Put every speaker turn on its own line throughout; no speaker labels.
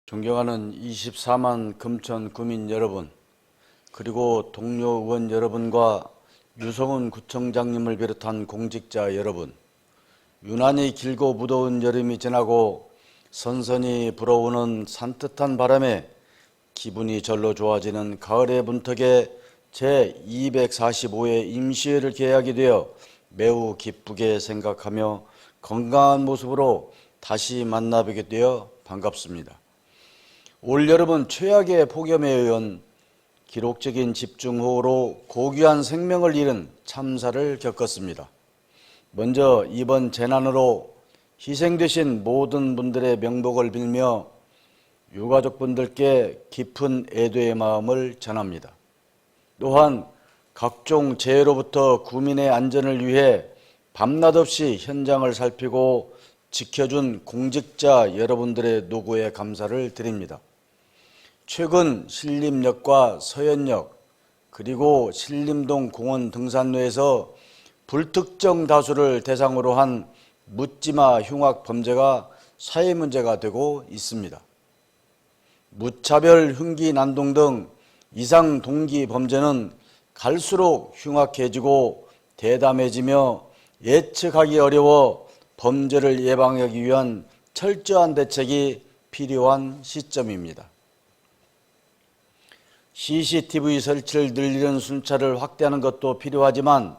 존경하는 24만 금천 구민 여러분, 그리고 동료 의원 여러분과 유성훈 구청장님을 비롯한 공직자 여러분, 유난히 길고 무더운 여름이 지나고 선선히 불어오는 산뜻한 바람에 기분이 절로 좋아지는 가을의 문턱에 제245회 임시회를 개회하게 되어 매우 기쁘게 생각하며 건강한 모습으로 다시 만나뵙게 되어 반갑습니다. 올여름은 최악의 폭염에 의한 기록적인 집중호우로 고귀한 생명을 잃은 참사를 겪었습니다. 먼저 이번 재난으로 희생되신 모든 분들의 명복을 빌며 유가족분들께 깊은 애도의 마음을 전합니다. 또한 각종 재해로부터 구민의 안전을 위해 밤낮 없이 현장을 살피고 지켜준 공직자 여러분들의 노고에 감사를 드립니다. 최근 신림역과 서현역 그리고 신림동 공원 등산로에서 불특정 다수를 대상으로 한 묻지마 흉악 범죄가 사회 문제가 되고 있습니다. 무차별 흉기 난동 등 이상 동기 범죄는 갈수록 흉악해지고 대담해지며 예측하기 어려워 범죄를 예방하기 위한 철저한 대책이 필요한 시점입니다. CCTV 설치를 늘리는 순찰을 확대하는 것도 필요하지만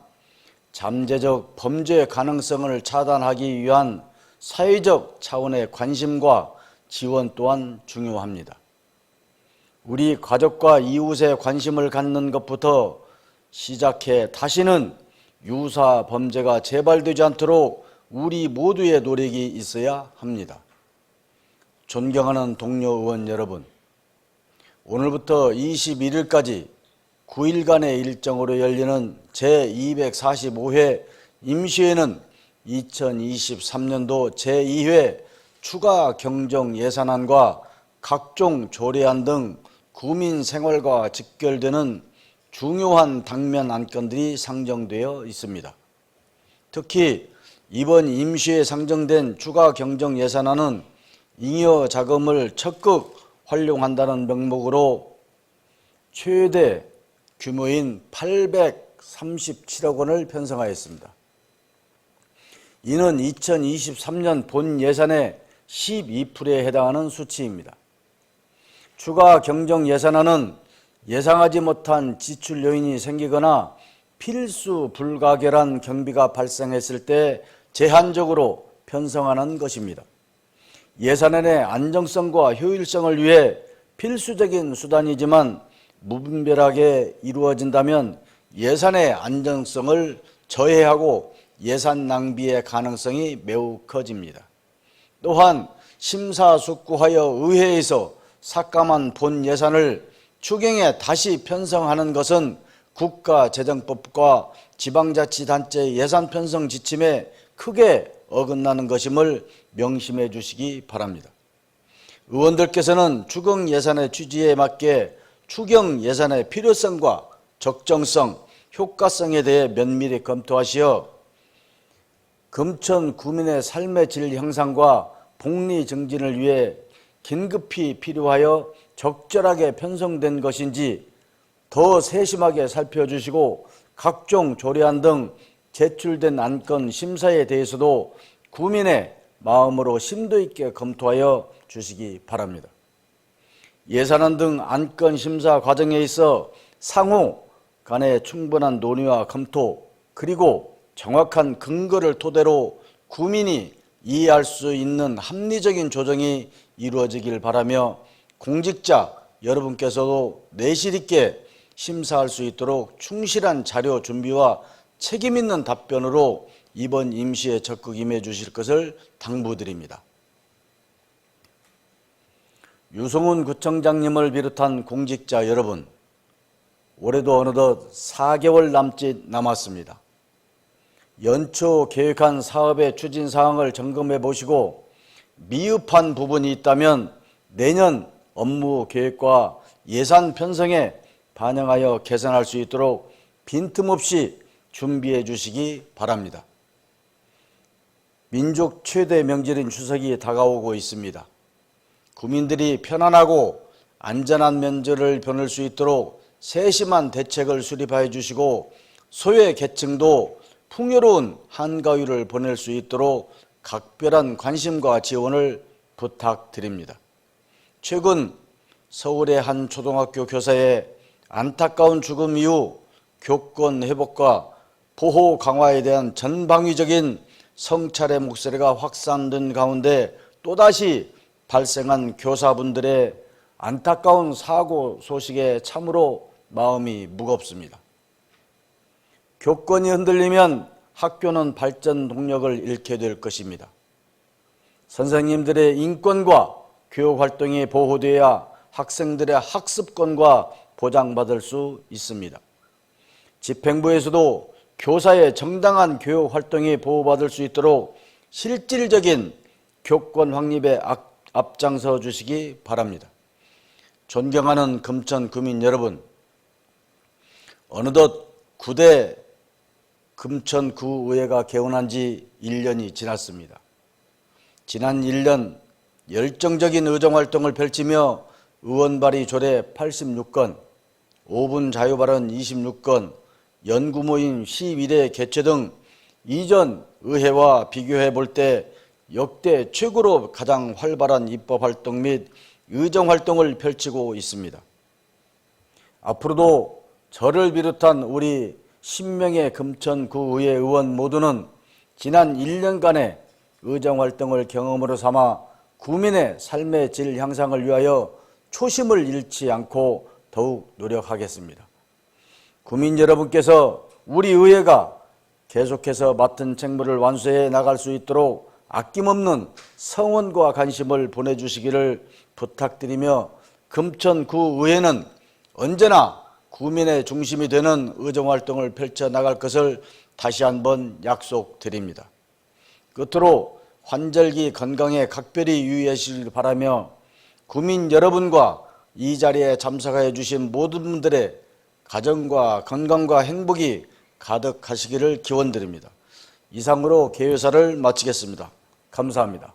잠재적 범죄 가능성을 차단하기 위한 사회적 차원의 관심과 지원 또한 중요합니다. 우리 가족과 이웃에 관심을 갖는 것부터 시작해 다시는 유사 범죄가 재발되지 않도록 우리 모두의 노력이 있어야 합니다. 존경하는 동료 의원 여러분, 오늘부터 21일까지 9일간의 일정으로 열리는 제245회 임시회는 2023년도 제2회 추가 경정 예산안과 각종 조례안 등 구민 생활과 직결되는 중요한 당면 안건들이 상정되어 있습니다. 특히 이번 임시회에 상정된 추가 경정 예산안은 잉여 자금을 적극 활용한다는 명목으로 최대 규모인 837억 원을 편성하였습니다. 이는 2023년 본 예산의 12%에 해당하는 수치입니다. 추가 경정 예산안은 예상하지 못한 지출 요인이 생기거나 필수 불가결한 경비가 발생했을 때 제한적으로 편성하는 것입니다. 예산안의 안정성과 효율성을 위해 필수적인 수단이지만 무분별하게 이루어진다면 예산의 안정성을 저해하고 예산 낭비의 가능성이 매우 커집니다. 또한 심사숙고하여 의회에서 삭감한 본 예산을 추경에 다시 편성하는 것은 국가재정법과 지방자치단체 예산 편성 지침에 크게 어긋나는 것임을 명심해 주시기 바랍니다. 의원들께서는 추경 예산의 취지에 맞게 추경 예산의 필요성과 적정성, 효과성에 대해 면밀히 검토하시어 금천 구민의 삶의 질 향상과 복리 증진을 위해 긴급히 필요하여 적절하게 편성된 것인지 더 세심하게 살펴주시고 각종 조례안 등 제출된 안건 심사에 대해서도 구민의 마음으로 심도 있게 검토하여 주시기 바랍니다. 예산안 등 안건 심사 과정에 있어 상호 간의 충분한 논의와 검토 그리고 정확한 근거를 토대로 구민이 이해할 수 있는 합리적인 조정이 이루어지길 바라며 공직자 여러분께서도 내실 있게 심사할 수 있도록 충실한 자료 준비와 책임 있는 답변으로 이번 임시에 적극 임해 주실 것을 당부드립니다. 유성훈 구청장님을 비롯한 공직자 여러분, 올해도 어느덧 4개월 남짓 남았습니다. 연초 계획한 사업의 추진 사항을 점검해 보시고 미흡한 부분이 있다면 내년 업무 계획과 예산 편성에 반영하여 개선할 수 있도록 빈틈없이 준비해 주시기 바랍니다. 민족 최대 명절인 추석이 다가오고 있습니다. 구민들이 편안하고 안전한 면접을 보낼 수 있도록 세심한 대책을 수립하여 주시고 소외 계층도 풍요로운 한가위를 보낼 수 있도록 각별한 관심과 지원을 부탁드립니다. 최근 서울의 한 초등학교 교사의 안타까운 죽음 이후 교권 회복과 보호 강화에 대한 전방위적인 성찰의 목소리가 확산된 가운데 또다시 발생한 교사분들의 안타까운 사고 소식에 참으로 마음이 무겁습니다. 교권이 흔들리면 학교는 발전 동력을 잃게 될 것입니다. 선생님들의 인권과 교육 활동이 보호되어야 학생들의 학습권과 보장받을 수 있습니다. 집행부에서도 교사의 정당한 교육 활동이 보호받을 수 있도록 실질적인 교권 확립에 앞장서 주시기 바랍니다. 존경하는 금천 구민 여러분, 어느덧 9대 금천구의회가 개원한 지 1년이 지났습니다. 지난 1년 열정적인 의정활동을 펼치며 의원 발의 조례 86건, 5분 자유발언 26건, 연구모임 11회 개최 등 이전 의회와 비교해 볼 때 역대 최고로 가장 활발한 입법활동 및 의정활동을 펼치고 있습니다. 앞으로도 저를 비롯한 우리 10명의 금천구의회 의원 모두는 지난 1년간의 의정활동을 경험으로 삼아 구민의 삶의 질 향상을 위하여 초심을 잃지 않고 더욱 노력하겠습니다. 구민 여러분께서 우리 의회가 계속해서 맡은 책무를 완수해 나갈 수 있도록 아낌없는 성원과 관심을 보내주시기를 부탁드리며 금천구의회는 언제나 구민의 중심이 되는 의정활동을 펼쳐나갈 것을 다시 한번 약속드립니다. 끝으로 환절기 건강에 각별히 유의하시길 바라며 구민 여러분과 이 자리에 참석하여 주신 모든 분들의 가정과 건강과 행복이 가득하시기를 기원드립니다. 이상으로 개회사를 마치겠습니다. 감사합니다.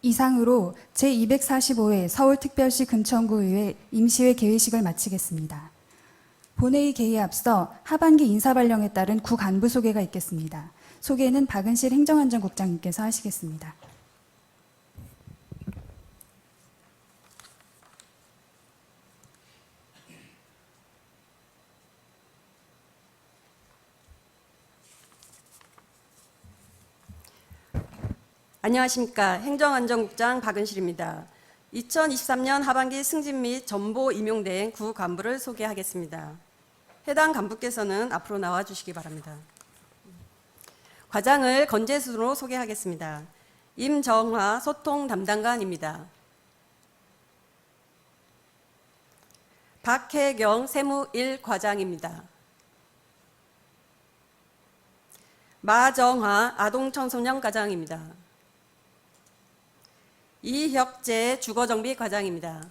이상으로 제245회 서울특별시 금천구의회 임시회 개회식을 마치겠습니다. 본회의 개의에 앞서 하반기 인사발령에 따른 구 간부 소개가 있겠습니다. 소개는 박은실 행정안전국장님께서 하시겠습니다.
안녕하십니까. 행정안전국장 박은실입니다. 2023년 하반기 승진 및 전보 임용된 구 간부를 소개하겠습니다. 해당 간부께서는 앞으로 나와 주시기 바랍니다. 과장을 건재순으로 소개하겠습니다. 임정화 소통 담당관입니다. 박혜경 세무 1과장입니다. 마정화 아동청소년 과장입니다. 이혁재 주거정비과장입니다.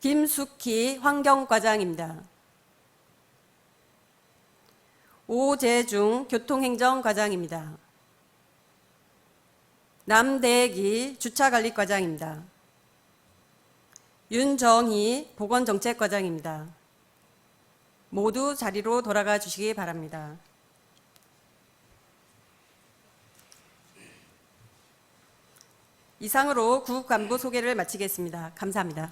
김숙희 환경과장입니다. 오재중 교통행정과장입니다. 남대기 주차관리과장입니다. 윤정희 보건정책과장입니다. 모두 자리로 돌아가 주시기 바랍니다. 이상으로 구 간부 소개를 마치겠습니다. 감사합니다.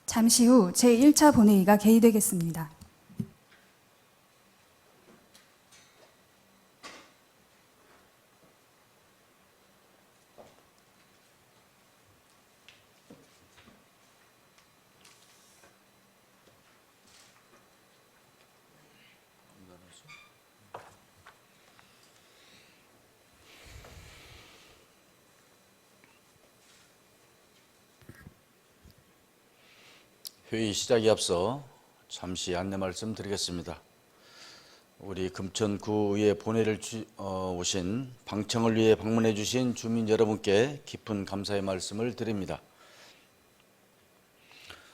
잠시 후 제1차 본회의가 개의되겠습니다.
회의 시작에 앞서 잠시 안내 말씀 드리겠습니다. 우리 금천구에 본회를 오신 방청을 위해 방문해 주신 주민 여러분께 깊은 감사의 말씀을 드립니다.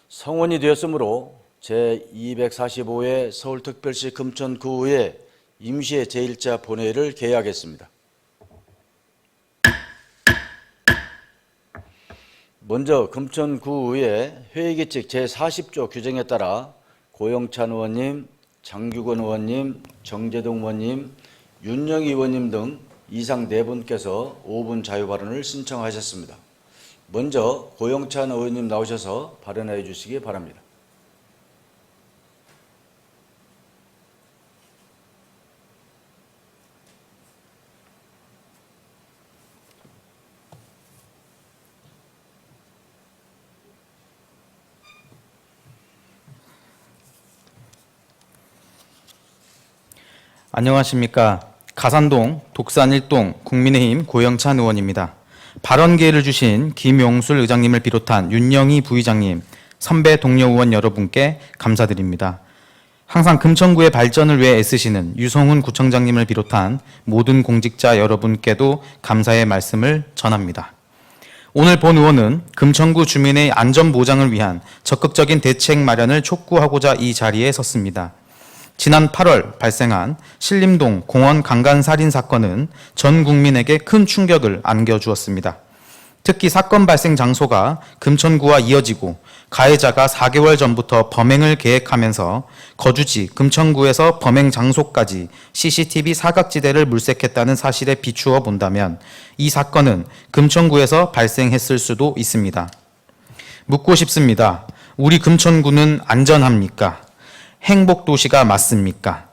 성원이 되었으므로 제245회 서울특별시 금천구의 임시의 제1차 본회를 개회하겠습니다. 먼저 금천구의 회의규칙 제40조 규정에 따라 고영찬 의원님, 장규건 의원님, 정재동 의원님, 윤영희 의원님 등 이상 네 분께서 5분 자유 발언을 신청하셨습니다. 먼저 고영찬 의원님 나오셔서 발언해 주시기 바랍니다.
안녕하십니까. 가산동 독산 1동 국민의힘 고영찬 의원입니다. 발언 기회를 주신 김용술 의장님을 비롯한 윤영희 부의장님, 선배 동료 의원 여러분께 감사드립니다. 항상 금천구의 발전을 위해 애쓰시는 유성훈 구청장님을 비롯한 모든 공직자 여러분께도 감사의 말씀을 전합니다. 오늘 본 의원은 금천구 주민의 안전 보장을 위한 적극적인 대책 마련을 촉구하고자 이 자리에 섰습니다. 지난 8월 발생한 신림동 공원 강간 살인 사건은 전 국민에게 큰 충격을 안겨주었습니다. 특히 사건 발생 장소가 금천구와 이어지고 가해자가 4개월 전부터 범행을 계획하면서 거주지 금천구에서 범행 장소까지 CCTV 사각지대를 물색했다는 사실에 비추어 본다면 이 사건은 금천구에서 발생했을 수도 있습니다. 묻고 싶습니다. 우리 금천구는 안전합니까? 행복도시가 맞습니까?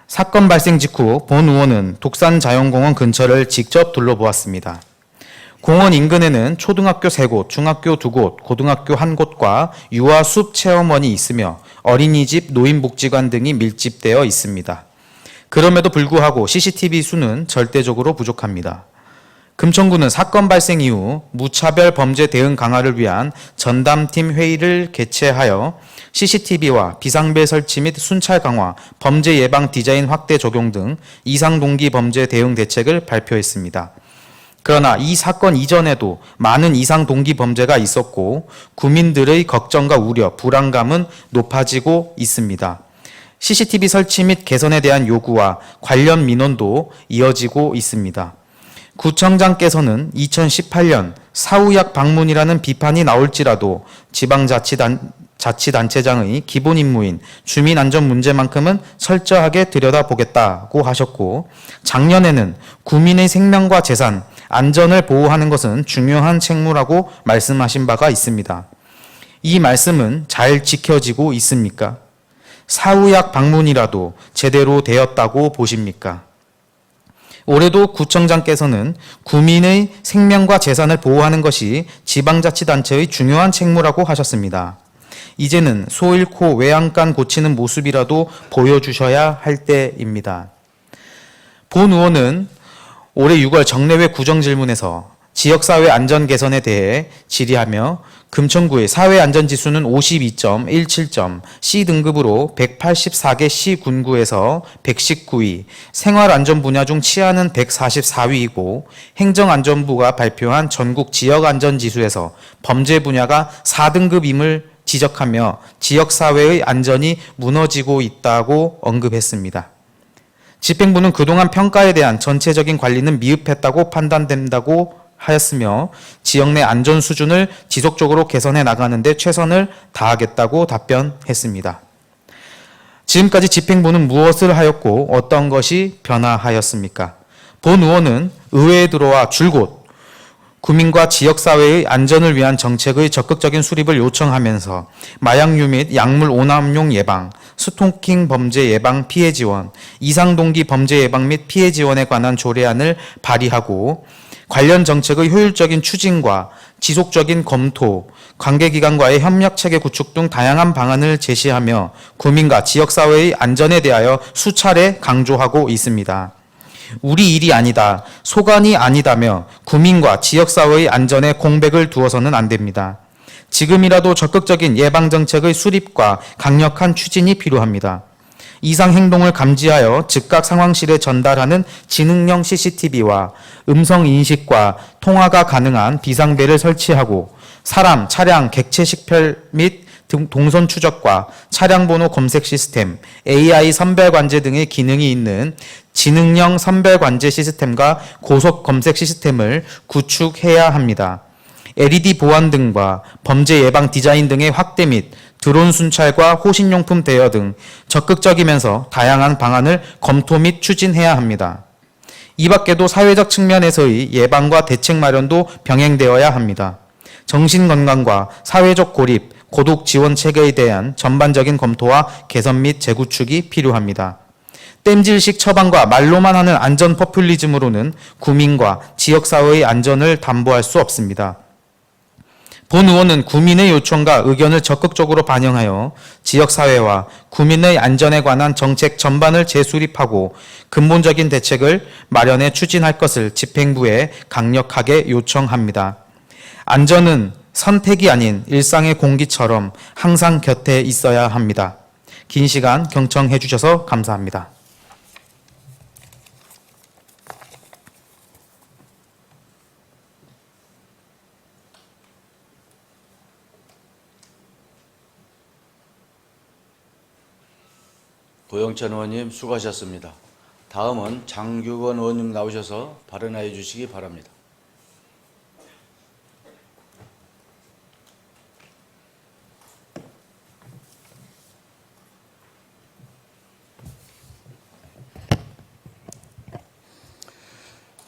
사건 발생 직후 본 의원은 독산자연공원 근처를 직접 둘러보았습니다. 공원 인근에는 초등학교 3곳, 중학교 2곳, 고등학교 1곳과 유아 숲 체험원이 있으며 어린이집, 노인복지관 등이 밀집되어 있습니다. 그럼에도 불구하고 CCTV 수는 절대적으로 부족합니다. 금천구는 사건 발생 이후 무차별 범죄 대응 강화를 위한 전담팀 회의를 개최하여 CCTV와 비상벨 설치 및 순찰 강화, 범죄 예방 디자인 확대 적용 등 이상 동기 범죄 대응 대책을 발표했습니다. 그러나 이 사건 이전에도 많은 이상 동기 범죄가 있었고 구민들의 걱정과 우려, 불안감은 높아지고 있습니다. CCTV 설치 및 개선에 대한 요구와 관련 민원도 이어지고 있습니다. 구청장께서는 2018년 사후약 방문이라는 비판이 나올지라도 지방자치단체장의 기본 임무인 주민안전 문제만큼은 철저하게 들여다보겠다고 하셨고 작년에는 구민의 생명과 재산, 안전을 보호하는 것은 중요한 책무라고 말씀하신 바가 있습니다. 이 말씀은 잘 지켜지고 있습니까? 사후약 방문이라도 제대로 되었다고 보십니까? 올해도 구청장께서는 구민의 생명과 재산을 보호하는 것이 지방자치단체의 중요한 책무라고 하셨습니다. 이제는 소 잃고 외양간 고치는 모습이라도 보여주셔야 할 때입니다. 본 의원은 올해 6월 정례회 구정질문에서 지역사회 안전 개선에 대해 질의하며 금천구의 사회안전지수는 52.17점, C등급으로 184개 시군구에서 119위, 생활안전 분야 중 치안은 144위이고 행정안전부가 발표한 전국 지역안전지수에서 범죄 분야가 4등급임을 지적하며 지역사회의 안전이 무너지고 있다고 언급했습니다. 집행부는 그동안 평가에 대한 전체적인 관리는 미흡했다고 판단된다고 하였으며 지역 내 안전 수준을 지속적으로 개선해 나가는 데 최선을 다하겠다고 답변했습니다. 지금까지 집행부는 무엇을 하였고 어떤 것이 변화하였습니까? 본 의원은 의회에 들어와 줄곧 구민과 지역사회의 안전을 위한 정책의 적극적인 수립을 요청하면서 마약류 및 약물 오남용 예방, 스토킹 범죄 예방 피해 지원, 이상동기 범죄 예방 및 피해 지원에 관한 조례안을 발의하고 관련 정책의 효율적인 추진과 지속적인 검토, 관계기관과의 협력체계 구축 등 다양한 방안을 제시하며 구민과 지역사회의 안전에 대하여 수차례 강조하고 있습니다. 우리 일이 아니다, 소관이 아니다며 구민과 지역사회의 안전에 공백을 두어서는 안 됩니다. 지금이라도 적극적인 예방정책의 수립과 강력한 추진이 필요합니다. 이상 행동을 감지하여 즉각 상황실에 전달하는 지능형 CCTV와 음성 인식과 통화가 가능한 비상벨을 설치하고 사람, 차량, 객체 식별 및 동선 추적과 차량 번호 검색 시스템, AI 선별 관제 등의 기능이 있는 지능형 선별 관제 시스템과 고속 검색 시스템을 구축해야 합니다. LED 보안 등과 범죄 예방 디자인 등의 확대 및 드론 순찰과 호신용품 대여 등 적극적이면서 다양한 방안을 검토 및 추진해야 합니다. 이 밖에도 사회적 측면에서의 예방과 대책 마련도 병행되어야 합니다. 정신건강과 사회적 고립, 고독 지원 체계에 대한 전반적인 검토와 개선 및 재구축이 필요합니다. 땜질식 처방과 말로만 하는 안전 포퓰리즘으로는 구민과 지역사회의 안전을 담보할 수 없습니다. 본 의원은 구민의 요청과 의견을 적극적으로 반영하여 지역사회와 구민의 안전에 관한 정책 전반을 재수립하고 근본적인 대책을 마련해 추진할 것을 집행부에 강력하게 요청합니다. 안전은 선택이 아닌 일상의 공기처럼 항상 곁에 있어야 합니다. 긴 시간 경청해 주셔서 감사합니다.
고영찬 의원님 수고하셨습니다. 다음은 장규건 의원님 나오셔서 발언해 주시기 바랍니다.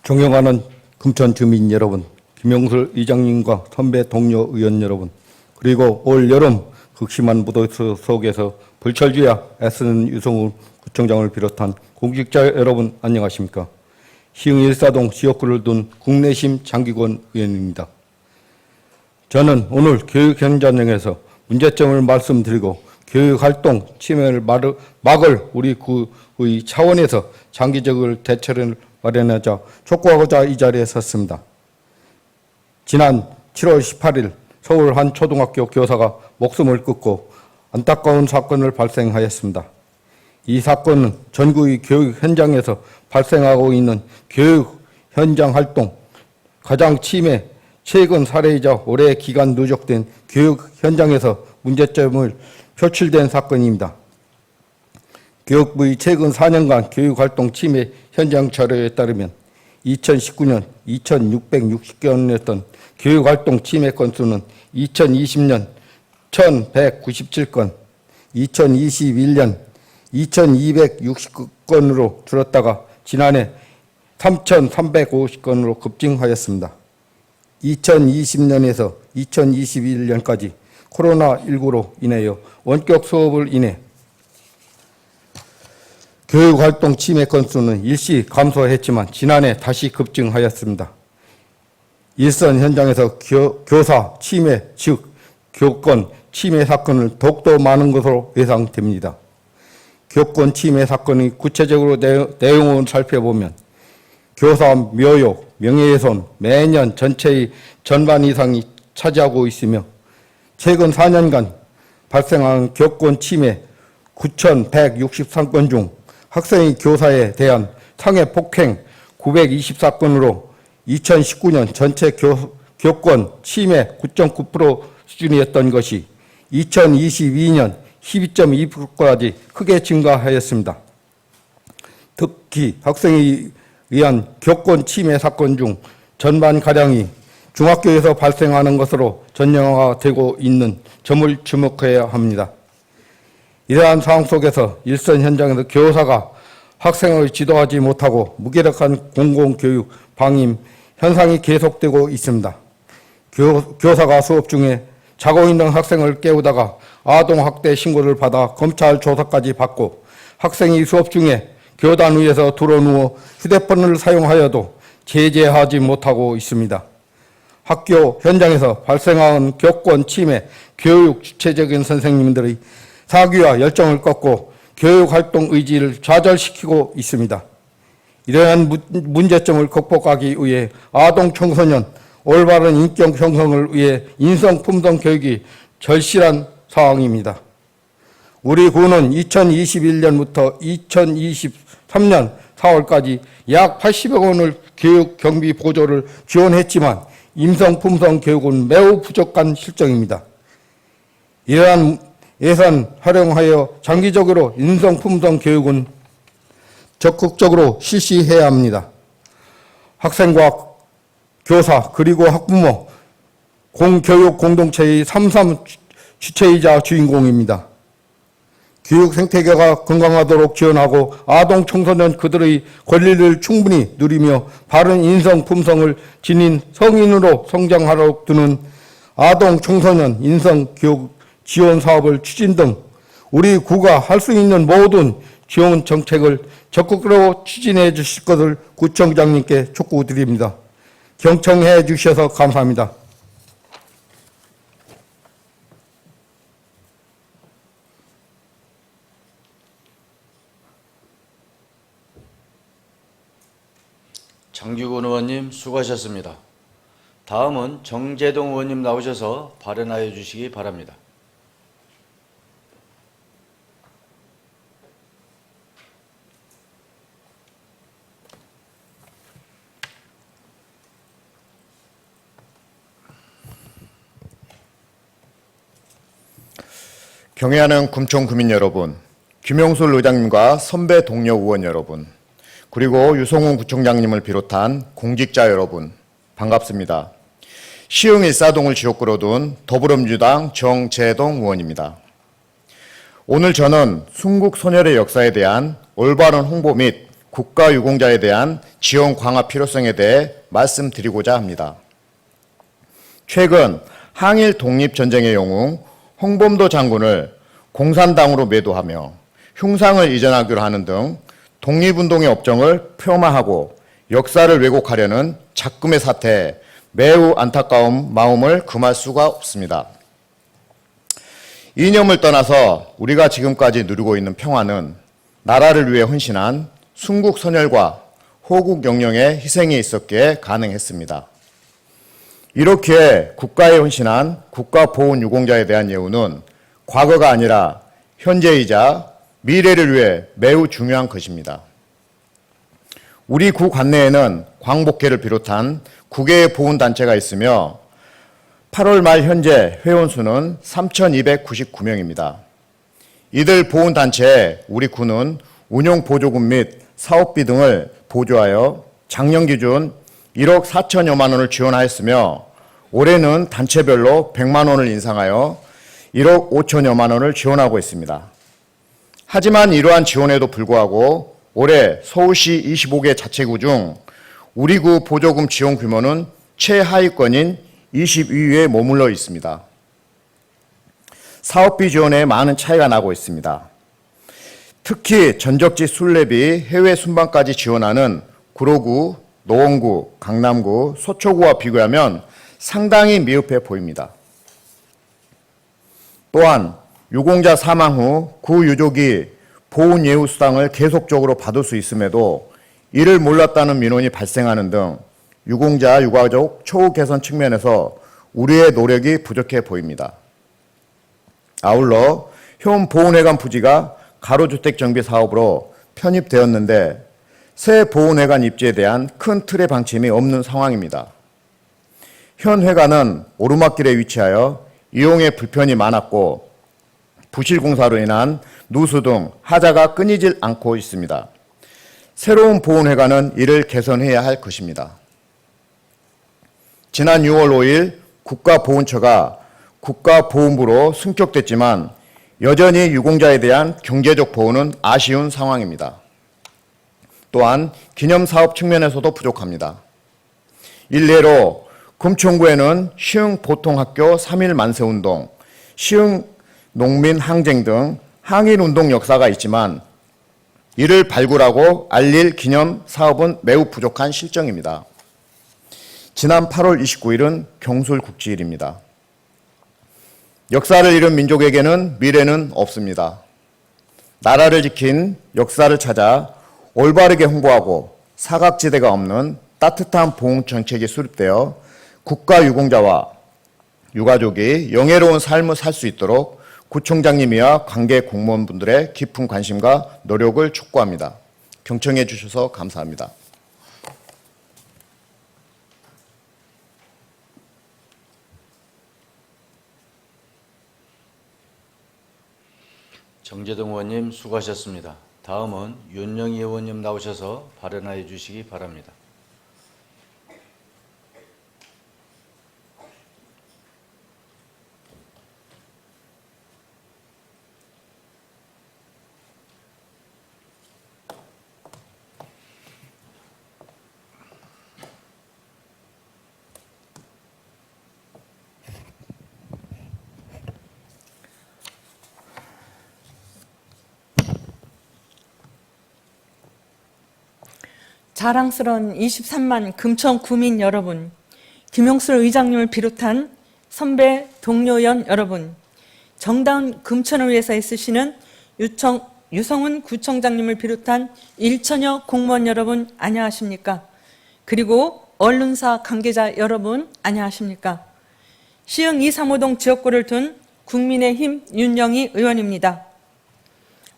존경하는 금천 주민 여러분, 김용술 의장님과 선배 동료 의원 여러분, 그리고 올 여름 극심한 무더위 속에서 불철주야 애쓰는 유성훈 구청장을 비롯한 공직자 여러분 안녕하십니까? 시흥 일사동 지역구를 둔 국내심 장기권 의원입니다. 저는 오늘 교육 현장에서 문제점을 말씀드리고 교육활동 침해를 막을 우리 구의 차원에서 장기적인 대책을 마련하자 촉구하고자 이 자리에 섰습니다. 지난 7월 18일 서울 한 초등학교 교사가 목숨을 끊고 안타까운 사건을 발생하였습니다. 이 사건은 전국의 교육 현장에서 발생하고 있는 교육 현장 활동 가장 침해 최근 사례이자 오래 기간 누적된 교육 현장에서 문제점을 표출된 사건입니다. 교육부의 최근 4년간 교육활동 침해 현장 자료에 따르면 2019년 2,660건이었던 교육활동 침해 건수는 2020년 1,197건, 2021년 2,269건으로 줄었다가 지난해 3,350건으로 급증하였습니다. 2020년에서 2021년까지 코로나19로 인하여 원격 수업을 인해 교육활동 침해 건수는 일시 감소했지만 지난해 다시 급증하였습니다. 일선 현장에서 교사 침해, 즉 교권 침해 사건을 더욱더 많은 것으로 예상됩니다. 교권 침해 사건의 구체적으로 내용을 살펴보면 교사 묘욕, 명예훼손 매년 전체의 전반 이상이 차지하고 있으며 최근 4년간 발생한 교권 침해 9,163건 중 학생의 교사에 대한 상해 폭행 924건으로 2019년 전체 교권 침해 9.9% 수준이었던 것이 2022년 12.2%까지 크게 증가하였습니다. 특히 학생에 의한 교권 침해 사건 중 전반가량이 중학교에서 발생하는 것으로 전형화되고 있는 점을 주목해야 합니다. 이러한 상황 속에서 일선 현장에서 교사가 학생을 지도하지 못하고 무기력한 공공교육 방임 현상이 계속되고 있습니다. 교사가 수업 중에 자고 있는 학생을 깨우다가 아동학대 신고를 받아 검찰 조사까지 받고 학생이 수업 중에 교단 위에서 드러누워 휴대폰을 사용하여도 제재하지 못하고 있습니다. 학교 현장에서 발생한 교권 침해, 교육 주체적인 선생님들의 사기와 열정을 꺾고 교육활동 의지를 좌절시키고 있습니다. 이러한 문제점을 극복하기 위해 아동 청소년 올바른 인격 형성을 위해 인성 품성 교육이 절실한 사항입니다. 우리 군은 2021년부터 2023년 4월까지 약 80억 원을 교육 경비 보조를 지원했지만 임성 품성 교육은 매우 부족한 실정입니다. 이러한 예산 활용하여 장기적으로 인성 품성 교육은 적극적으로 실시해야 합니다. 학생과 교사 그리고 학부모 공교육 공동체의 삼삼 주체이자 주인공입니다. 교육 생태계가 건강하도록 지원하고 아동 청소년 그들의 권리를 충분히 누리며 바른 인성 품성을 지닌 성인으로 성장하도록 두는 아동 청소년 인성 교육 지원 사업을 추진 등 우리 구가 할 수 있는 모든 지원 정책을 적극적으로 추진해 주실 것을 구청장님께 촉구드립니다. 경청해 주셔서 감사합니다.
장규근 의원님 수고하셨습니다. 다음은 정재동 의원님 나오셔서 발언하여 주시기 바랍니다.
경애하는 금천 구민 여러분, 김용술 의장님과 선배 동료 의원 여러분, 그리고 유성훈 구청장님을 비롯한 공직자 여러분, 반갑습니다. 시흥 일사동을 지역구로 둔 더불어민주당 정재동 의원입니다. 오늘 저는 순국 소멸의 역사에 대한 올바른 홍보 및 국가유공자에 대한 지원 강화 필요성에 대해 말씀드리고자 합니다. 최근 항일 독립전쟁의 영웅 홍범도 장군을 공산당으로 매도하며 흉상을 이전하기로 하는 등 독립운동의 업적을 폄하하고 역사를 왜곡하려는 작금의 사태에 매우 안타까운 마음을 금할 수가 없습니다. 이념을 떠나서 우리가 지금까지 누리고 있는 평화는 나라를 위해 헌신한 순국 선열과 호국 영령의 희생이 있었기에 가능했습니다. 이렇게 국가에 헌신한 국가보훈 유공자에 대한 예우는 과거가 아니라 현재이자 미래를 위해 매우 중요한 것입니다. 우리 구 관내에는 광복회를 비롯한 9개의 보훈단체가 있으며 8월 말 현재 회원수는 3,299명입니다. 이들 보훈단체에 우리 구는 운영보조금 및 사업비 등을 보조하여 작년 기준 1억 4천여만 원을 지원하였으며 올해는 단체별로 100만 원을 인상하여 1억 5천여만 원을 지원하고 있습니다. 하지만 이러한 지원에도 불구하고 올해 서울시 25개 자치구 중 우리 구 보조금 지원 규모는 최하위권인 22위에 머물러 있습니다. 사업비 지원에 많은 차이가 나고 있습니다. 특히 전적지 순례비 해외 순방까지 지원하는 구로구, 노원구, 강남구, 서초구와 비교하면 상당히 미흡해 보입니다. 또한 유공자 사망 후 구 유족이 보훈 예우 수당을 계속적으로 받을 수 있음에도 이를 몰랐다는 민원이 발생하는 등 유공자 유가족 처우 개선 측면에서 우리의 노력이 부족해 보입니다. 아울러 현 보훈회관 부지가 가로주택 정비 사업으로 편입되었는데 새 보훈회관 입지에 대한 큰 틀의 방침이 없는 상황입니다. 현 회관은 오르막길에 위치하여 이용에 불편이 많았고 부실 공사로 인한 누수 등 하자가 끊이질 않고 있습니다. 새로운 보훈회관은 이를 개선해야 할 것입니다. 지난 6월 5일 국가보훈처가 국가보훈부로 승격됐지만 여전히 유공자에 대한 경제적 보훈은 아쉬운 상황입니다. 또한 기념사업 측면에서도 부족합니다. 일례로 금천구에는 시흥보통학교 3.1 만세운동, 시흥농민항쟁 등 항일운동 역사가 있지만 이를 발굴하고 알릴 기념 사업은 매우 부족한 실정입니다. 지난 8월 29일은 경술국지일입니다. 역사를 잃은 민족에게는 미래는 없습니다. 나라를 지킨 역사를 찾아 올바르게 홍보하고 사각지대가 없는 따뜻한 보훈 정책이 수립되어 국가 유공자와 유가족이 영예로운 삶을 살 수 있도록 구청장님이와 관계 공무원분들의 깊은 관심과 노력을 촉구합니다. 경청해 주셔서 감사합니다.
정재동 의원님 수고하셨습니다. 다음은 윤영희 의원님 나오셔서 발언하여 주시기 바랍니다.
자랑스러운 23만 금천 구민 여러분, 김용술 의장님을 비롯한 선배 동료 의원 여러분, 정다운 금천을 위해서 애쓰시는 유성훈 구청장님을 비롯한 1천여 공무원 여러분 안녕하십니까? 그리고 언론사 관계자 여러분 안녕하십니까? 시흥 235동 지역구를 둔 국민의힘 윤영희 의원입니다.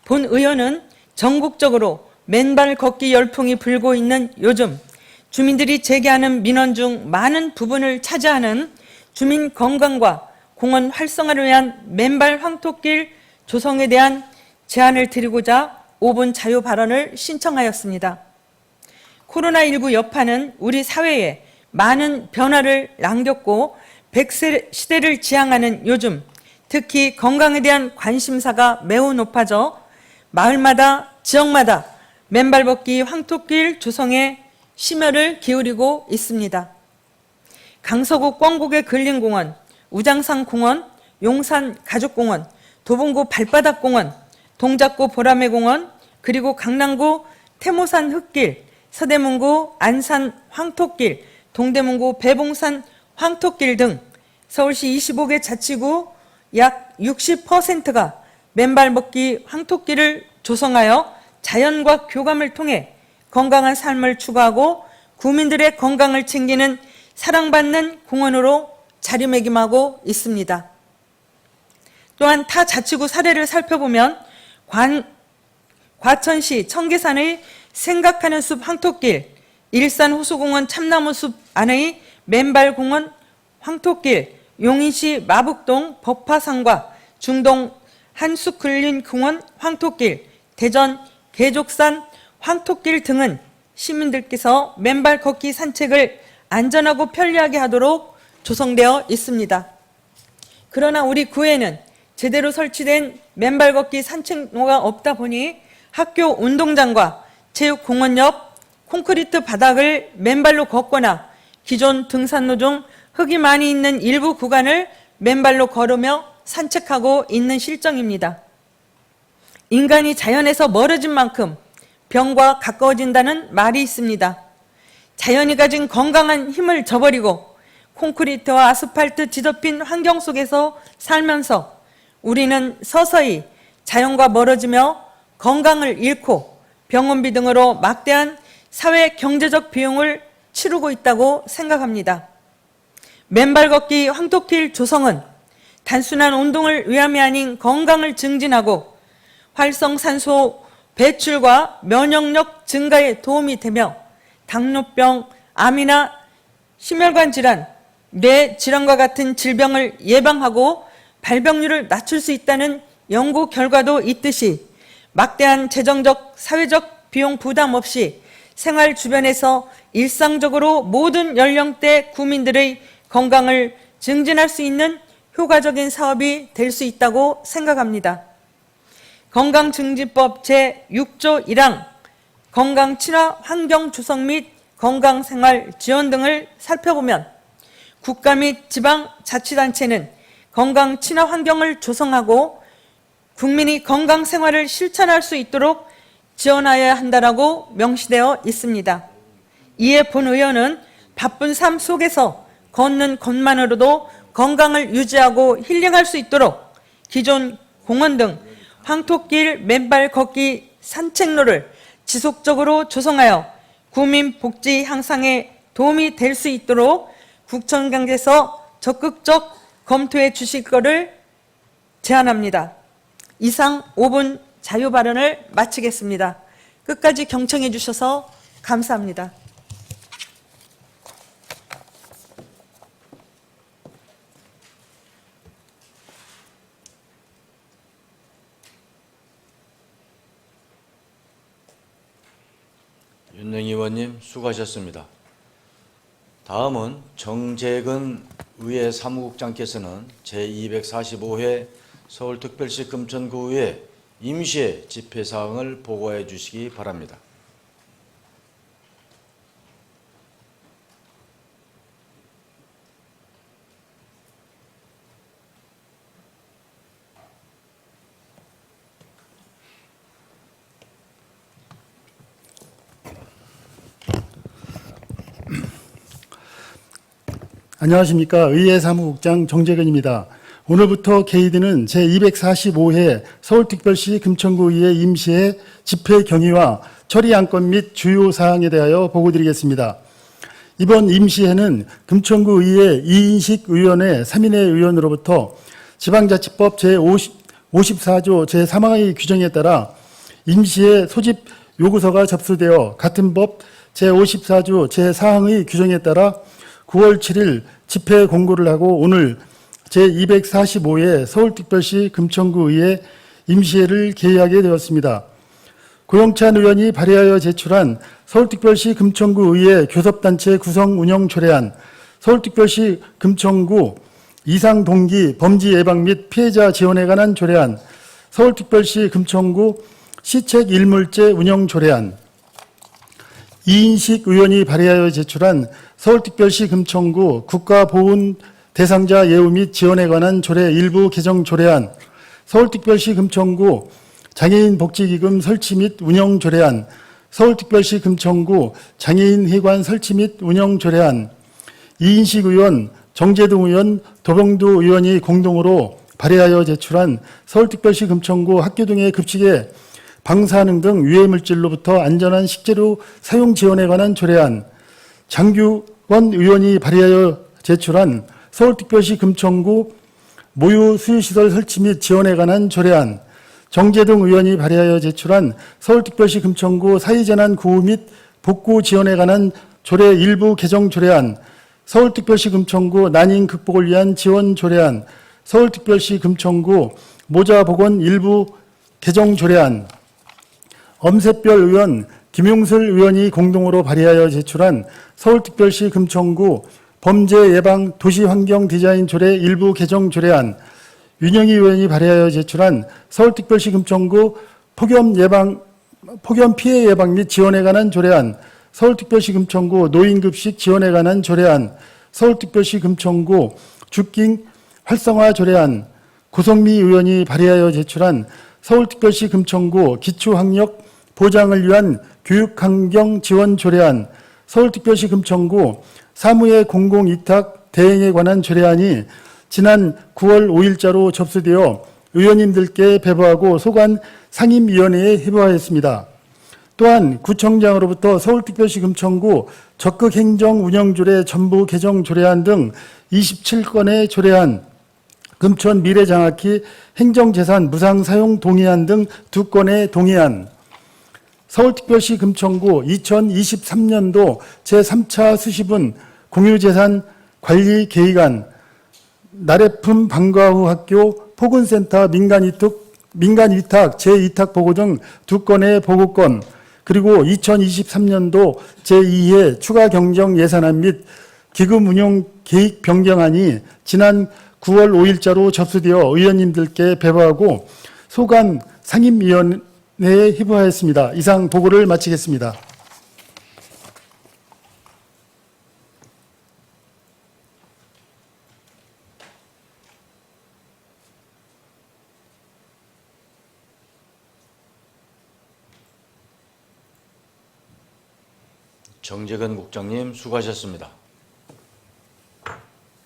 본 의원은 전국적으로 맨발 걷기 열풍이 불고 있는 요즘 주민들이 제기하는 민원 중 많은 부분을 차지하는 주민 건강과 공원 활성화를 위한 맨발 황토길 조성에 대한 제안을 드리고자 5분 자유 발언을 신청하였습니다. 코로나19 여파는 우리 사회에 많은 변화를 남겼고 100세 시대를 지향하는 요즘 특히 건강에 대한 관심사가 매우 높아져 마을마다 지역마다 맨발 걷기 황토길 조성에 심혈을 기울이고 있습니다. 강서구 꽝곡의 근린공원, 우장산 공원, 용산 가족공원, 도봉구 발바닥공원, 동작구 보라매공원, 그리고 강남구 태모산 흙길, 서대문구 안산 황토길, 동대문구 배봉산 황토길 등 서울시 25개 자치구 약 60%가 맨발 걷기 황토길을 조성하여 자연과 교감을 통해 건강한 삶을 추구하고 구민들의 건강을 챙기는 사랑받는 공원으로 자리매김하고 있습니다. 또한 타 자치구 사례를 살펴보면 과천시 청계산의 생각하는 숲 황토길, 일산 호수공원 참나무숲 안의 맨발공원 황토길, 용인시 마북동 법화산과 중동 한숲근린공원 황토길, 대전 계족산 황토길 등은 시민들께서 맨발 걷기 산책을 안전하고 편리하게 하도록 조성되어 있습니다. 그러나 우리 구에는 제대로 설치된 맨발 걷기 산책로가 없다 보니 학교 운동장과 체육공원 옆 콘크리트 바닥을 맨발로 걷거나 기존 등산로 중 흙이 많이 있는 일부 구간을 맨발로 걸으며 산책하고 있는 실정입니다. 인간이 자연에서 멀어진 만큼 병과 가까워진다는 말이 있습니다. 자연이 가진 건강한 힘을 저버리고 콘크리트와 아스팔트 뒤덮인 환경 속에서 살면서 우리는 서서히 자연과 멀어지며 건강을 잃고 병원비 등으로 막대한 사회 경제적 비용을 치르고 있다고 생각합니다. 맨발 걷기 황토길 조성은 단순한 운동을 위함이 아닌 건강을 증진하고 활성산소 배출과 면역력 증가에 도움이 되며 당뇨병, 암이나 심혈관 질환, 뇌 질환과 같은 질병을 예방하고 발병률을 낮출 수 있다는 연구 결과도 있듯이 막대한 재정적, 사회적 비용 부담 없이 생활 주변에서 일상적으로 모든 연령대 구민들의 건강을 증진할 수 있는 효과적인 사업이 될 수 있다고 생각합니다. 건강증진법 제6조 1항 건강 친화 환경 조성 및 건강생활 지원 등을 살펴보면 국가 및 지방자치단체는 건강 친화 환경을 조성하고 국민이 건강생활을 실천할 수 있도록 지원하여야 한다라고 명시되어 있습니다. 이에 본 의원은 바쁜 삶 속에서 걷는 것만으로도 건강을 유지하고 힐링할 수 있도록 기존 공원 등 황토길 맨발 걷기 산책로를 지속적으로 조성하여 구민 복지 향상에 도움이 될 수 있도록 구청장께서 적극적 검토해 주실 것을 제안합니다. 이상 5분 자유 발언을 마치겠습니다. 끝까지 경청해 주셔서 감사합니다.
윤영 의원님 수고하셨습니다. 다음은 정재근 의회 사무국장께서는 제245회 서울특별시 금천구의회 임시회 집회 사항을 보고해 주시기 바랍니다.
안녕하십니까. 의회 사무국장 정재근입니다. 오늘부터 개의되는 제245회 서울특별시 금천구의회 임시회 집회 경위와 처리 안건 및 주요 사항에 대하여 보고드리겠습니다. 이번 임시회는 금천구의회 이인식 의원의 3인의 의원으로부터 지방자치법 제54조 제3항의 규정에 따라 임시회 소집 요구서가 접수되어 같은 법 제54조 제4항의 규정에 따라 9월 7일 집회 공고를 하고 오늘 제245회 서울특별시 금천구의회 임시회를 개의하게 되었습니다. 고영찬 의원이 발의하여 제출한 서울특별시 금천구의회 교섭단체 구성 운영 조례안, 서울특별시 금천구 이상 동기 범죄 예방 및 피해자 지원에 관한 조례안, 서울특별시 금천구 시책 일물제 운영 조례안, 이인식 의원이 발의하여 제출한 서울특별시 금천구 국가보훈 대상자 예우 및 지원에 관한 조례 일부 개정 조례안, 서울특별시 금천구 장애인 복지기금 설치 및 운영 조례안, 서울특별시 금천구 장애인 회관 설치 및 운영 조례안, 이인식 의원, 정재동 의원, 도병두 의원이 공동으로 발의하여 제출한 서울특별시 금천구 학교 등의 급식에 방사능 등 유해물질로부터 안전한 식재료 사용 지원에 관한 조례안, 장규원 의원이 발의하여 제출한 서울특별시 금천구 모유 수유시설 설치 및 지원에 관한 조례안, 정재동 의원이 발의하여 제출한 서울특별시 금천구 사회재난 구호 및 복구 지원에 관한 조례 일부 개정 조례안, 서울특별시 금천구 난임 극복을 위한 지원 조례안, 서울특별시 금천구 모자복원 일부 개정 조례안, 엄세별 의원, 김용슬 의원이 공동으로 발의하여 제출한 서울특별시 금천구 범죄 예방 도시환경 디자인 조례 일부 개정 조례안, 윤영희 의원이 발의하여 제출한 서울특별시 금천구 폭염 피해 예방 및 지원에 관한 조례안, 서울특별시 금천구 노인급식 지원에 관한 조례안, 서울특별시 금천구 주킹 활성화 조례안, 고성미 의원이 발의하여 제출한 서울특별시 금천구 기초학력 보장을 위한 교육환경 지원 조례안, 서울특별시 금천구 사무의 공공위탁 대행에 관한 조례안이 지난 9월 5일자로 접수되어 의원님들께 배부하고 소관 상임위원회에 회부하였습니다. 또한 구청장으로부터 서울특별시 금천구 적극행정운영조례 전부 개정 조례안 등 27건의 조례안, 금천 미래장학기 행정재산 무상사용 동의안 등 2건의 동의안, 서울특별시 금천구 2023년도 제3차 수시분 공유재산 관리 계획안, 나래품 방과 후 학교 포근센터 민간위탁 재위탁 보고 등 2건의 보고건, 그리고 2023년도 제2회 추가 경정 예산안 및 기금 운용 계획 변경안이 지난 9월 5일자로 접수되어 의원님들께 배부하고 소관 상임위원회에 회부하였습니다. 이상 보고를 마치겠습니다.
정재근 국장님 수고하셨습니다.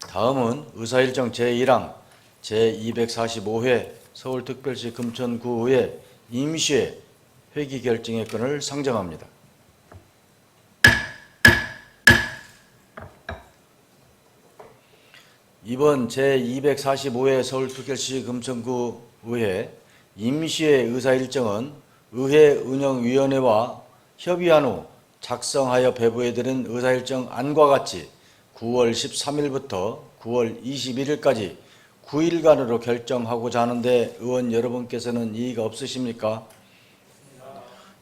다음은 의사일정 제1항 제245회 서울특별시 금천구의회 임시회 회기 결정의 건을 상정합니다. 이번 제245회 서울특별시 금천구 의회 임시회 의사 일정은 의회 운영위원회와 협의한 후 작성하여 배부해드린 의사 일정 안과 같이 9월 13일부터 9월 21일까지 9일간으로 결정하고자 하는데 의원 여러분께서는 이의가 없으십니까?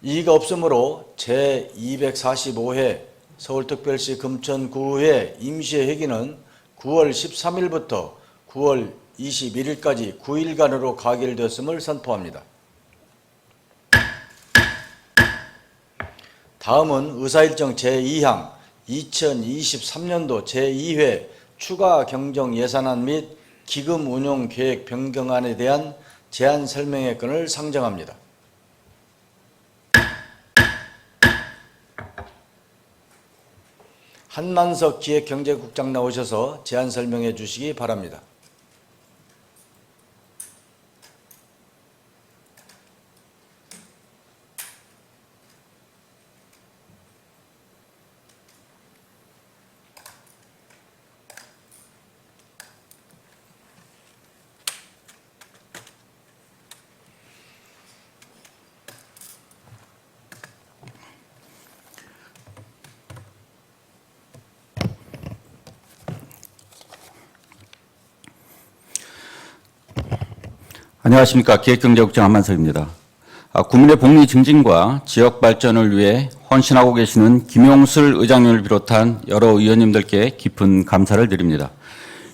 이의가 없으므로 제245회 서울특별시 금천구의회 임시회 회기는 9월 13일부터 9월 21일까지 9일간으로 가결되었음을 선포합니다. 다음은 의사일정 제2항 2023년도 제2회 추가 경정 예산안 및 기금 운용 계획 변경안에 대한 제안 설명의 건을 상정합니다. 한만석 기획경제국장 나오셔서 제안 설명해 주시기 바랍니다.
안녕하십니까. 기획경제국장 한만석입니다. 국민의 복리 증진과 지역 발전을 위해 헌신하고 계시는 김용술 의장님을 비롯한 여러 의원님들께 깊은 감사를 드립니다.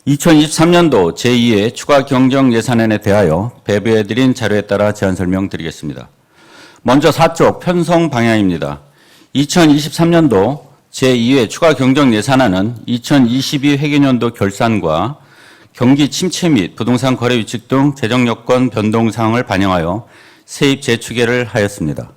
2023년도 제2회 추가 경정 예산안에 대하여 배부해드린 자료에 따라 제안 설명드리겠습니다. 먼저 4쪽 편성 방향입니다. 2023년도 제2회 추가 경정 예산안은 2022 회계년도 결산과 경기 침체 및 부동산 거래 위축 등 재정 여건 변동 사항을 반영하여 세입 재추계를 하였습니다.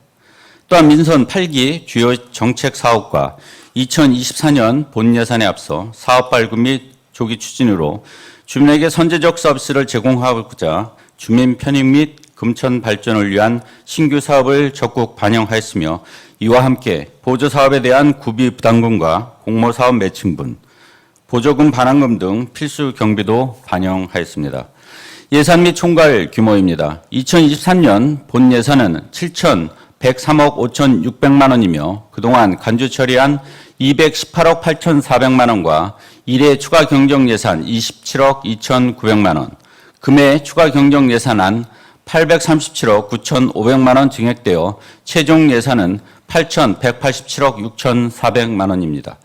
또한 민선 8기 주요 정책 사업과 2024년 본 예산에 앞서 사업 발굴 및 조기 추진으로 주민에게 선제적 서비스를 제공하고자 주민 편익 및 금천 발전을 위한 신규 사업을 적극 반영하였으며 이와 함께 보조사업에 대한 구비 부담금과 공모사업 매칭분, 보조금 반환금 등 필수 경비도 반영하였습니다. 예산 및 총괄 규모입니다. 2023년 본 예산은 7,103억 5,600만 원이며 그동안 간주 처리한 218억 8,400만 원과 1회 추가 경정 예산 27억 2,900만 원, 금해 추가 경정 예산안 837억 9,500만 원 증액되어 최종 예산은 8,187억 6,400만 원입니다.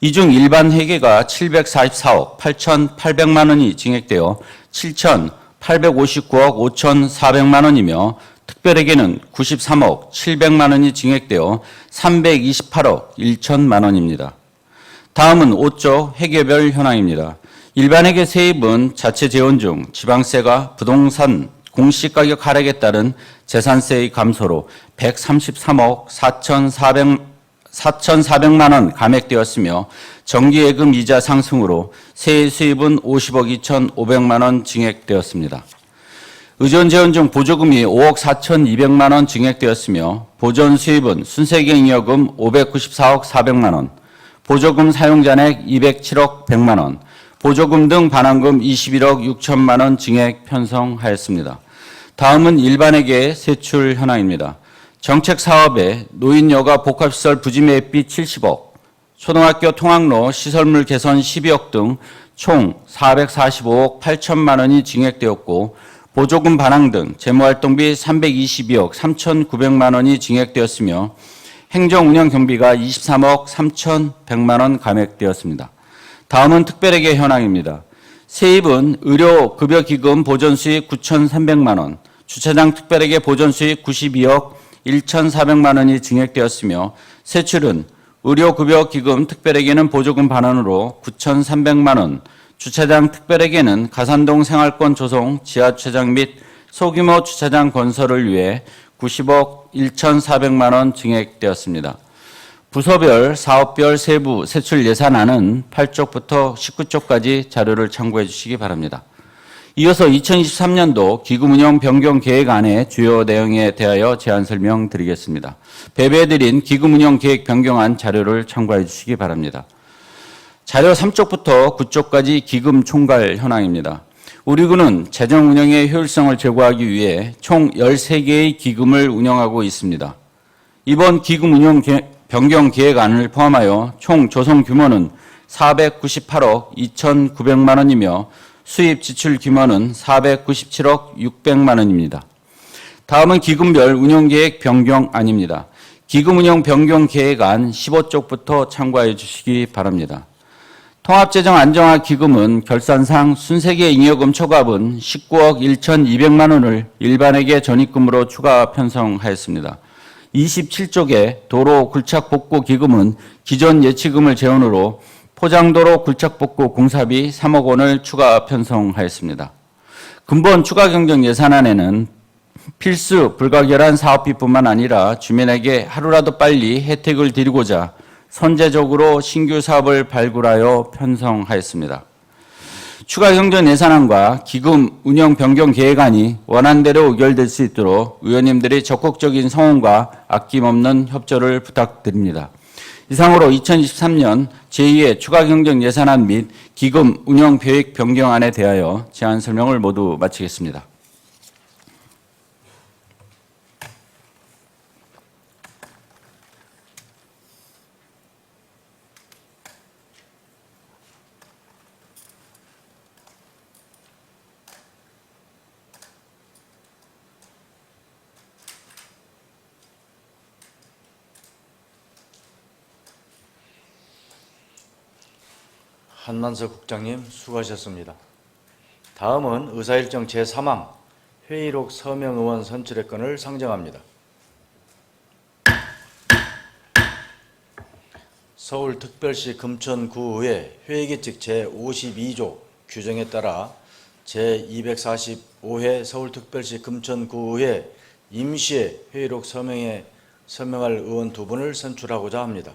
이 중 일반 회계가 744억 8,800만 원이 증액되어 7,859억 5,400만 원이며 특별회계는 93억 700만 원이 증액되어 328억 1천만 원입니다. 다음은 5조 회계별 현황입니다. 일반 회계 세입은 자체 재원 중 지방세가 부동산 공시가격 하락에 따른 재산세의 감소로 133억 4,400만 원 감액되었으며 정기예금 이자 상승으로 세액 수입은 50억 2,500만 원 증액되었습니다. 의존 재원 중 보조금이 5억 4,200만 원 증액되었으며 보전 수입은 순세경이여금 594억 400만 원, 보조금 사용잔액 207억 100만 원, 보조금 등 반환금 21억 6천만 원 증액 편성하였습니다. 다음은 일반회계 세출 현황입니다. 정책 사업에 노인 여가 복합시설 부지 매입비 70억, 초등학교 통학로 시설물 개선 12억 등 총 445억 8천만 원이 증액되었고 보조금 반환 등 재무활동비 322억 3,900만 원이 증액되었으며 행정운영 경비가 23억 3,100만 원 감액되었습니다. 다음은 특별회계 현황입니다. 세입은 의료급여기금 보전수익 9,300만 원, 주차장 특별회계 보전수익 92억 1,400만 원이 증액되었으며 세출은 의료급여기금 특별회계는 보조금 반환으로 9,300만 원, 주차장 특별회계는 가산동 생활권 조성 지하주차장 및 소규모 주차장 건설을 위해 90억 1,400만 원 증액되었습니다. 부서별, 사업별 세부 세출 예산안은 8쪽부터 19쪽까지 자료를 참고해 주시기 바랍니다. 이어서 2023년도 기금운용 변경 계획안의 주요 내용에 대하여 제안 설명드리겠습니다. 배부해드린 기금운용 계획 변경안 자료를 참고해 주시기 바랍니다. 자료 3쪽부터 9쪽까지 기금 총괄 현황입니다. 우리 군은 재정 운영의 효율성을 제고하기 위해 총 13개의 기금을 운영하고 있습니다. 이번 기금 운영 변경 계획안을 포함하여 총 조성 규모는 498억 2,900만 원이며 수입 지출 규모는 497억 600만 원입니다. 다음은 기금별 운영계획 변경안입니다. 기금 운영 변경 계획안 15쪽부터 참고해 주시기 바랍니다. 통합재정 안정화 기금은 결산상 순세계 잉여금 초과분 19억 1,200만 원을 일반회계 전입금으로 추가 편성하였습니다. 27쪽에 도로 굴착 복구 기금은 기존 예치금을 재원으로 포장도로 굴착 복구 공사비 3억 원을 추가 편성하였습니다. 근본 추가 경정 예산안에는 필수 불가결한 사업비뿐만 아니라 주민에게 하루라도 빨리 혜택을 드리고자 선제적으로 신규 사업을 발굴하여 편성하였습니다. 추가 경정 예산안과 기금 운영 변경 계획안이 원안대로 의결될 수 있도록 의원님들의 적극적인 성원과 아낌없는 협조를 부탁드립니다. 이상으로 2023년 제2회 추가 경정 예산안 및 기금 운영 계획 변경안에 대하여 제안 설명을 모두 마치겠습니다.
한만석 국장님 수고하셨습니다. 다음은 의사일정 제3항 회의록 서명 의원 선출의 건을 상정합니다. 서울특별시 금천구의회 회의규칙 제52조 규정에 따라 제245회 서울특별시 금천구의회 임시회 회의록 서명할 의원 2분을 선출하고자 합니다.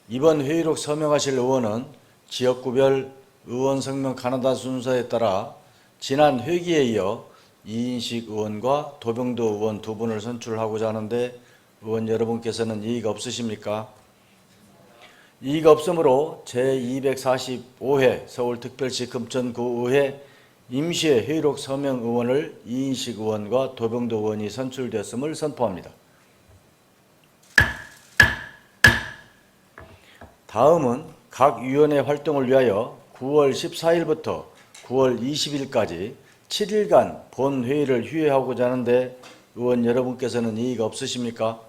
이번 회의록 서명하실 의원은 지역구별 의원 성명 가나다 순서에 따라 지난 회기에 이어 이인식 의원과 도병도 의원 2분을 선출하고자 하는데 의원 여러분께서는 이의가 없으십니까? 이의가 없으므로 제245회 서울특별시 금천구의회 임시회 회의록 서명 의원을 이인식 의원과 도병도 의원이 선출되었음을 선포합니다. 다음은 각 위원회 활동을 위하여 9월 14일부터 9월 20일까지 7일간 본회의를 휴회하고자 하는데 의원 여러분께서는 이의가 없으십니까?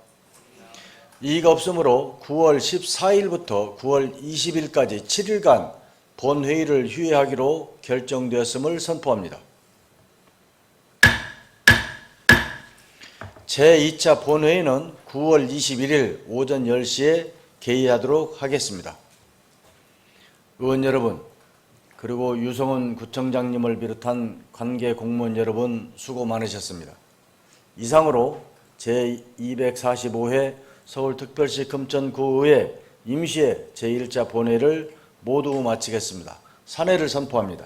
이의가 없으므로 9월 14일부터 9월 20일까지 7일간 본회의를 휴회하기로 결정되었음을 선포합니다. 제2차 본회의는 9월 21일 오전 10시에 개의하도록 하겠습니다. 의원 여러분, 그리고 유성훈 구청장님을 비롯한 관계 공무원 여러분 수고 많으셨습니다. 이상으로 제245회 서울특별시 금천구의회 임시회 제1차 본회의를 모두 마치겠습니다. 산회를 선포합니다.